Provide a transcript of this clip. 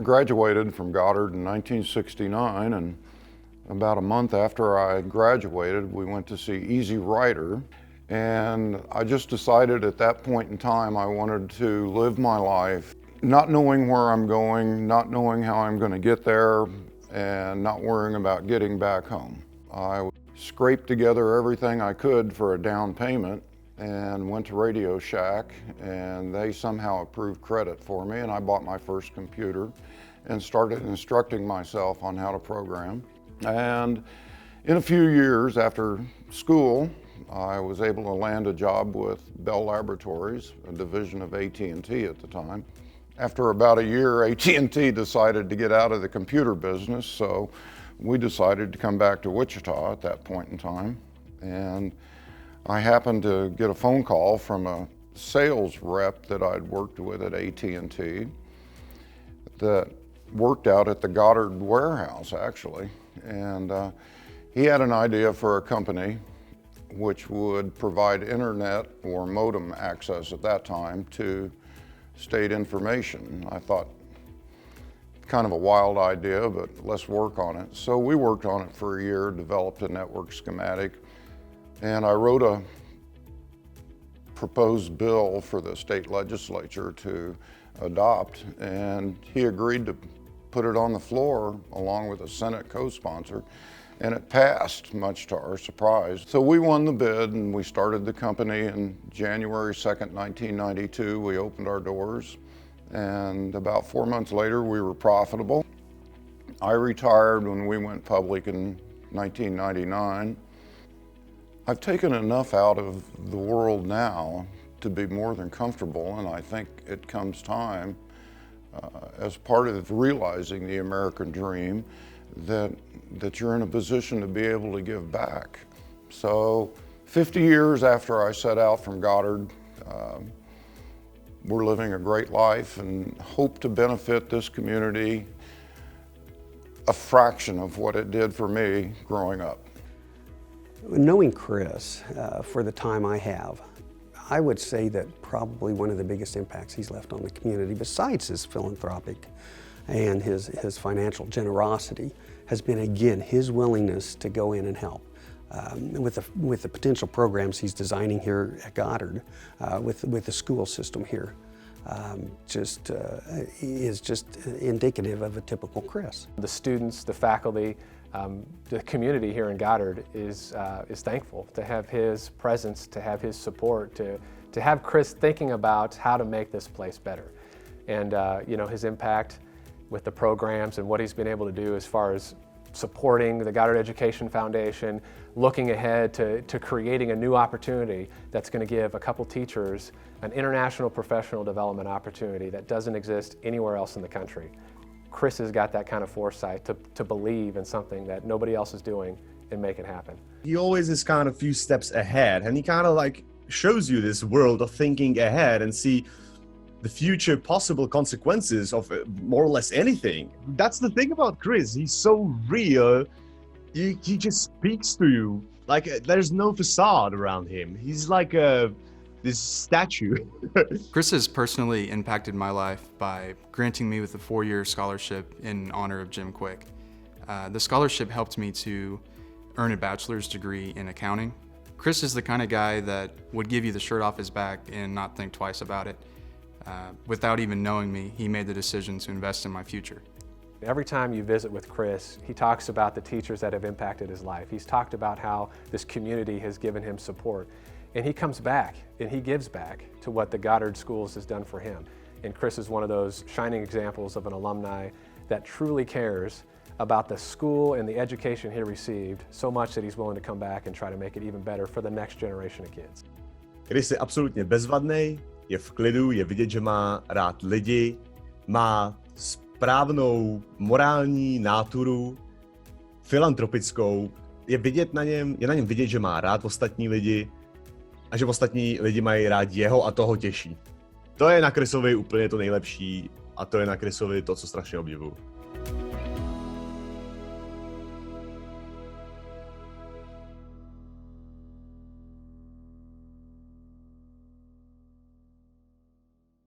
graduated from Goddard in 1969, and about a month after I graduated, we went to see Easy Rider. And I just decided at that point in time I wanted to live my life not knowing where I'm going, not knowing how I'm going to get there, and not worrying about getting back home. I scraped together everything I could for a down payment and went to Radio Shack, and they somehow approved credit for me, and I bought my first computer and started instructing myself on how to program. And in a few years after school, I was able to land a job with Bell Laboratories, a division of AT&T at the time. After about a year, AT&T decided to get out of the computer business, so we decided to come back to Wichita at that point in time. And I happened to get a phone call from a sales rep that I'd worked with at AT&T that worked out at the Goddard warehouse, actually. And he had an idea for a company which would provide internet or modem access at that time to state information. I thought, kind of a wild idea, but let's work on it. So we worked on it for a year, developed a network schematic, and I wrote a proposed bill for the state legislature to adopt, and he agreed to put it on the floor along with a Senate co-sponsor, and it passed, much to our surprise. So we won the bid, and we started the company in January 2nd, 1992. We opened our doors, and about 4 months later, we were profitable. I retired when we went public in 1999. I've taken enough out of the world now to be more than comfortable, and I think it comes time as part of realizing the American dream that you're in a position to be able to give back. So 50 years after I set out from Goddard, we're living a great life and hope to benefit this community a fraction of what it did for me growing up. Knowing Chris for the time I have, I would say that probably one of the biggest impacts he's left on the community, besides his philanthropic and his financial generosity, has been, again, his willingness to go in and help. With the potential programs he's designing here at Goddard, with the school system here, is just indicative of a typical Chris. The students, the faculty, the community here in Goddard is thankful to have his presence, to have his support, to have Chris thinking about how to make this place better. And you know, his impact with the programs and what he's been able to do as far as supporting the Goddard Education Foundation, looking ahead to creating a new opportunity that's going to give a couple teachers an international professional development opportunity that doesn't exist anywhere else in the country. Chris has got that kind of foresight to believe in something that nobody else is doing and make it happen. He always is kind of a few steps ahead, and he kind of like shows you this world of thinking ahead and see the future possible consequences of more or less anything. That's the thing about Chris. He's so real. He just speaks to you. Like there's no facade around him. He's like this statue. Chris has personally impacted my life by granting me with a 4-year scholarship in honor of Jim Quick. The scholarship helped me to earn a bachelor's degree in accounting. Chris is the kind of guy that would give you the shirt off his back and not think twice about it. Without even knowing me, he made the decision to invest in my future. Every time you visit with Chris, he talks about the teachers that have impacted his life. He's talked about how this community has given him support. And he comes back and he gives back to what the Goddard Schools has done for him. And Chris is one of those shining examples of an alumni that truly cares about the school and the education he received so much that he's willing to come back and try to make it even better for the next generation of kids. Chris je absolutně bezvadný, je v klidu, je vidět, že má rád lidi, má správnou morální náturu, filantropickou. Je na něm vidět, že má rád ostatní lidi a že ostatní lidi mají rádi jeho a toho těší. To je na Chrisovi úplně to nejlepší a to je na Chrisovi to, co strašně obdivuju.